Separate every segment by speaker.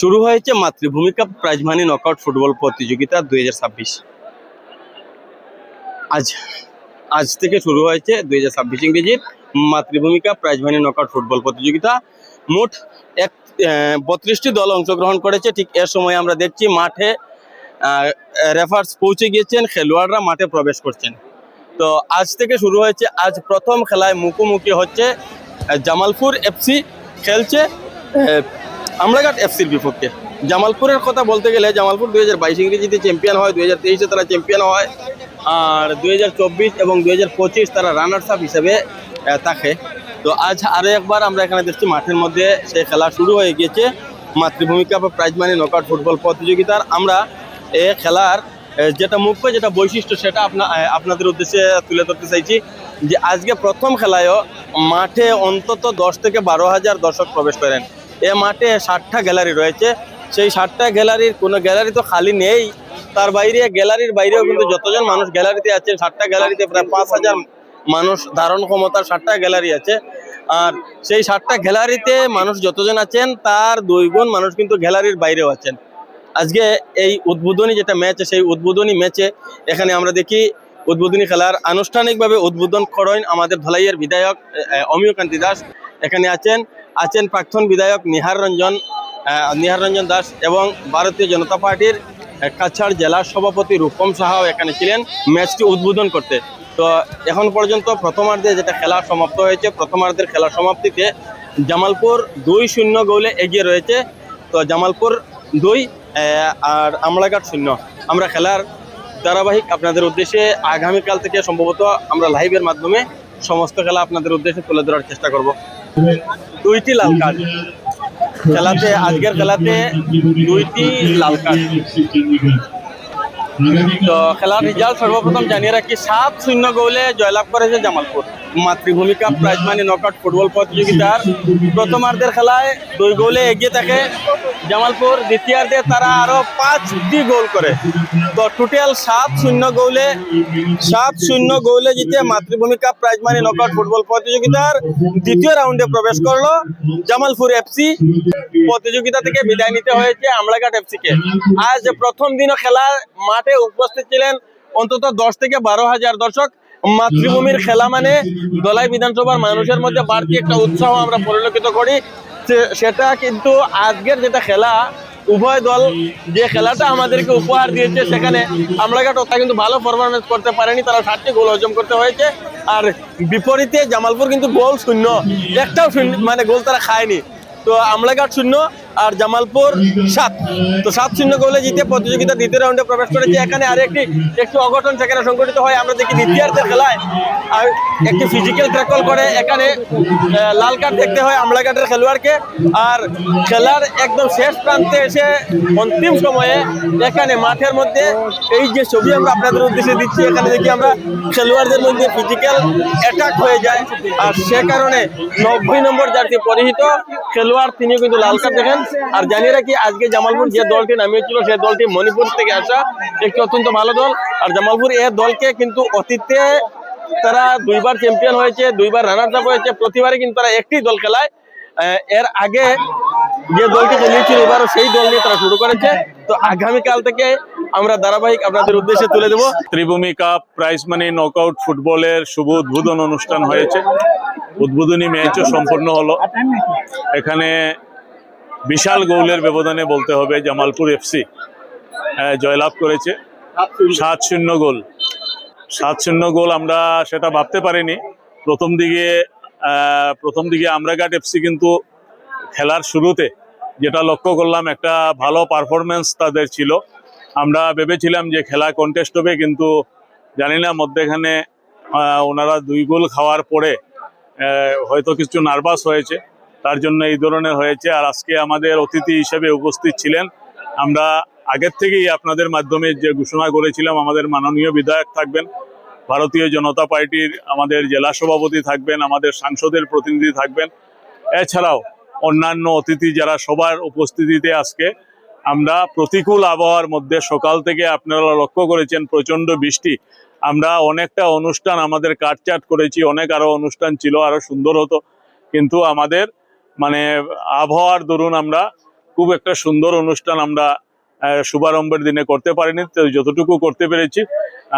Speaker 1: শুরু হয়েছে মাতৃভূমি cup prize money knockout football প্রতিযোগিতা 2026। আজ আজ থেকে শুরু হয়েছে 2026 ইংরেজির মাতৃভূমি cup prize money knockout football প্রতিযোগিতা। মোট 32টি দল অংশগ্রহণ করেছে। ঠিক এর সময় আমরা দেখছি মাঠে রেফার্স পৌঁছে গিয়েছেন, খেলোয়াড়রা মাঠে প্রবেশ করছেন। তো আজ থেকে শুরু হয়েছে। আজ প্রথম খেলায় মুখোমুখি হচ্ছে জামালপুর এফসি খেলছে আমলাঘাট এফসির বিপক্ষে। জামালপুরের কথা বলতে গেলে জামালপুর 2022 ইংরেজিতে চ্যাম্পিয়ন হয়, 2023-এ তারা চ্যাম্পিয়ন হয়, আর 2024 এবং 2025 তারা রানার্স আপ হিসেবে থাকে। তো আজ আরও একবার আমরা এখানে দেখছি মাঠের মধ্যে সেই খেলা শুরু হয়ে গিয়েছে মাতৃভূমি cup prize money knockout football প্রতিযোগিতার। আমরা এই খেলার যেটা মুখ্য যেটা বৈশিষ্ট্য সেটা আপনাদের উদ্দেশ্যে তুলে ধরতে চাইছি যে আজকে প্রথম খেলায়ও মাঠে অন্তত 10 থেকে 12,000 দর্শক প্রবেশ করেন। এ মাঠে 60টা গ্যালারি রয়েছে। সেই 60টা গ্যালারির কোনো গ্যালারি তো খালি নেই, তার বাইরে গ্যালারির বাইরেও কিন্তু যতজন মানুষ গ্যালারিতে আছেন, 60টা গ্যালারিতে প্রায় 5,000 মানুষ ধারণ ক্ষমতার 60টা গ্যালারি আছে। আর সেই 60টা গ্যালারিতে মানুষ যতজন আছেন তার 2 গুণ মানুষ কিন্তু গ্যালারির বাইরেও আছেন। আজকে এই উদ্বোধনী যেটা ম্যাচ, সেই উদ্বোধনী ম্যাচে এখানে আমরা দেখি উদ্বোধনী খেলার আনুষ্ঠানিকভাবে উদ্বোধন করেন আমাদের ধলাইয়ের বিধায়ক অমিয়কান্তি দাস। এখানে আছেন প্রাক্তন বিধায়ক নিহার রঞ্জন দাস এবং ভারতীয় জনতা পার্টির কাছাড় জেলা সভাপতি রূপম সাহাও এখানে ছিলেন ম্যাচটি উদ্বোধন করতে। তো এখন পর্যন্ত প্রথমার্ধে যেটা খেলা সমাপ্ত হয়েছে, প্রথমার্ধের খেলা সমাপ্তিতে জামালপুর 2-0 গোলে এগিয়ে রয়েছে। তো জামালপুর 2 আর আমলাঘাট 0। আমরা খেলার ধারাবাহিক আপনাদের উদ্দেশ্যে আগামীকাল থেকে সম্ভবত আমরা লাইভের মাধ্যমে সমস্ত খেলা আপনাদের উদ্দেশ্যে তুলে ধরার চেষ্টা করব। 2টি লাল কার্ড খেলাতে, আজকের খেলাতে 2টি লাল কার্ড। তো খেলার রেজাল্ট সর্বপ্রথম জানিয়ে রাখি, 7-0 গোলে জয়লাভ করেছে জামালপুর মাতৃভূমি cup prize money knockout football প্রতিযোগিতার প্রথমার্ধের খেলায় 2 গোলে এগিয়ে থাকে জামালপুর। দ্বিতীয়ার্ধে তারা আরো 5টি গোল করে। তো টোটাল 7-0 গোলে জিতে মাতৃভূমি cup prize money knockout football প্রতিযোগিতার দ্বিতীয় রাউন্ডে প্রবেশ করলো জামালপুর এফসি। প্রতিযোগিতা থেকে বিদায় নিতে হয়েছে আমলাঘাট এফসিকে। আজ প্রথম দিনও খেলার মাঠে উপস্থিত ছিলেন অন্তত 10 থেকে 12,000 দর্শক। মাতৃভূমির খেলা মানে ধলাই বিধানসভার মানুষের মধ্যে বাড়তি একটা উৎসাহ আমরা পরিলক্ষিত করি। সেটা কিন্তু আজকের যেটা খেলা, উভয় দল যে খেলাটা আমাদেরকে উপহার দিয়েছে সেখানে আমলাঘাট ওটা কিন্তু ভালো পারফরমেন্স করতে পারেনি, তারা 7টি গোল হজম করতে হয়েছে। আর বিপরীতে জামালপুর কিন্তু গোল শূন্য, একটাও মানে গোল তারা খায়নি। তো আমলাঘাট 0 আর জামালপুর 7। তো 7-0 গোলে জিতে প্রতিযোগিতা দ্বিতীয় রাউন্ডে প্রবেশ করেছে। এখানে আর একটু অঘটন সেখানে সংঘটিত হয়। আমরা দেখি দ্বিতীয়ার্ধের খেলায় আর একটি ফিজিক্যাল ট্যাকল করে এখানে লাল কার্ড দেখতে হয় আমলাঘাটের খেলোয়াড়কে। আর খেলার একদম শেষ প্রান্তে এসে অন্তিম সময়ে এখানে মাঠের মধ্যে এই যে ছবি আমরা আপনাদের উদ্দেশ্যে দিচ্ছি, এখানে দেখি আমরা খেলোয়াড়দের মধ্যে ফিজিক্যাল অ্যাটাক হয়ে যায়। আর সে কারণে 90 নম্বর জার্সি পরিহিত খেলোয়াড় তিনি কিন্তু লাল কার্ড দেখেন। আর জানিয়ে রাখি, আজকে জামালপুর যে দলটি নামিয়েছিল সেই দলটি মণিপুর থেকে আসা একটি অত্যন্ত ভালো দল। আর জামালপুর এই দলকে কিন্তু অতীতে তারা 2বার চ্যাম্পিয়ন হয়েছে, 2বার রানার্স আপ হয়েছে, প্রতিবারই কিন্তু তারা একটি দল খেলায়। এর আগে যে দলটি খেলিয়েছিল এবারও সেই দল নিয়ে তারা শুরু করেছে। তো আগামীকাল থেকে আমরা ধারাবাহিক আপনাদের উদ্দেশ্যে তুলে দেবো।
Speaker 2: ত্রিভূমি কাপ প্রাইজ মানি নকআউট ফুটবলের শুভ উদ্বোধন অনুষ্ঠান হয়েছে। উদ্বোধনী ম্যাচও সম্পন্ন হলো। এখানে বিশাল গোলের ব্যবধানে বলতে হবে জামালপুর এফসি জয়লাভ করেছে। 7-0 গোল। 7-0 গোল আমরা সেটা ভাবতে পারিনি। প্রথম দিকে আমলাঘাট এফসি কিন্তু খেলার শুরুতে যেটা লক্ষ্য করলাম, একটা ভালো পারফরমেন্স তাদের ছিল। আমরা ভেবেছিলাম যে খেলা কন্টেস্ট হবে, কিন্তু জানি না মধ্যেখানে ওনারা 2 গোল খাওয়ার পরে হয়তো কিছু নার্ভাস হয়েছে, তার জন্য এই ধরনের হয়েছে। আর আজকে আমাদের অতিথি হিসেবে উপস্থিত ছিলেন, আমরা আগের থেকেই আপনাদের মাধ্যমে যে ঘোষণা করেছিলাম আমাদের মাননীয় বিধায়ক থাকবেন, ভারতীয় জনতা পার্টির আমাদের জেলা সভাপতি থাকবেন, আমাদের সাংসদের প্রতিনিধি থাকবেন, এছাড়াও অন্যান্য অতিথি যারা সবার উপস্থিতিতে আজকে আমরা প্রতিকূল আবহাওয়ার মধ্যে সকাল থেকে আপনারা লক্ষ্য করেছেন প্রচণ্ড বৃষ্টি, আমরা অনেকটা অনুষ্ঠান আমাদের কাটচাট করেছি, অনেক আরো অনুষ্ঠান ছিল, আরো সুন্দর হতো, কিন্তু আমাদের মানে আবহাওয়ার দরুন আমরা খুব একটা সুন্দর অনুষ্ঠান আমরা শুভারম্ভের দিনে করতে পারিনি, তো যতটুকু করতে পেরেছি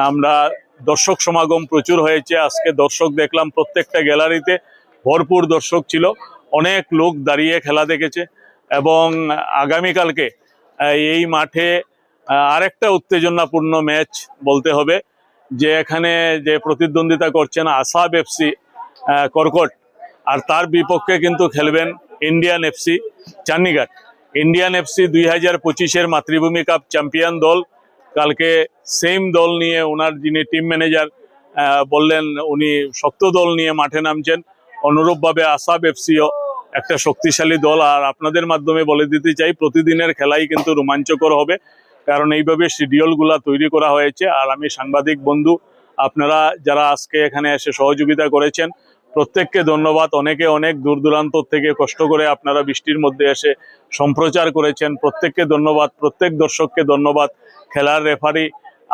Speaker 2: আমরা দর্শক সমাগম প্রচুর হয়েছে। আজকে দর্শক দেখলাম প্রত্যেকটা গ্যালারিতে ভরপুর দর্শক ছিল, অনেক লোক দাঁড়িয়ে খেলা দেখেছে। এবং আগামীকালকে এই মাঠে আরেকটা উত্তেজনাপূর্ণ ম্যাচ বলতে হবে, যে এখানে যে প্রতিদ্বন্দ্বিতা করছেন আসাব এফসি কর্কট, আর তার বিপক্ষে কিন্তু খেলবেন Indian FC Channighat. Indian FC 2025-এর মাতৃভূমি কাপ চ্যাম্পিয়ন দল। কালকে সেম দল নিয়ে ওনার যিনি টিম ম্যানেজার বললেন উনি শক্ত দল নিয়ে মাঠে নামছেন। অনুরূপভাবে আসাব এফসিও একটা শক্তিশালী দল। আর আপনাদের মাধ্যমে বলে দিতে চাই, প্রতিদিনের খেলাই কিন্তু রোমাঞ্চকর হবে, কারণ এইভাবে শিডিউলগুলা তৈরি করা হয়েছে। আর আমি সাংবাদিক বন্ধু, আপনারা যারা আজকে এখানে এসে সহযোগিতা করেছেন প্রত্যেককে ধন্যবাদ। অনেকে অনেক দূর দূরান্ত থেকে কষ্ট করে আপনারা বৃষ্টির মধ্যে এসে সম্প্রচার করেছেন, প্রত্যেককে ধন্যবাদ। প্রত্যেক দর্শককে ধন্যবাদ। খেলার রেফারি,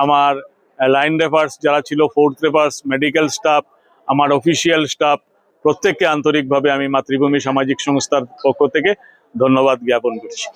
Speaker 2: আমার লাইন রেফার্স যারা ছিল, ফোর্থ রেফার্স, মেডিকেল স্টাফ, আমার অফিসিয়াল স্টাফ, প্রত্যেককে আন্তরিকভাবে আমি মাতৃভূমি সামাজিক সংস্থার পক্ষ থেকে ধন্যবাদ জ্ঞাপন করছি।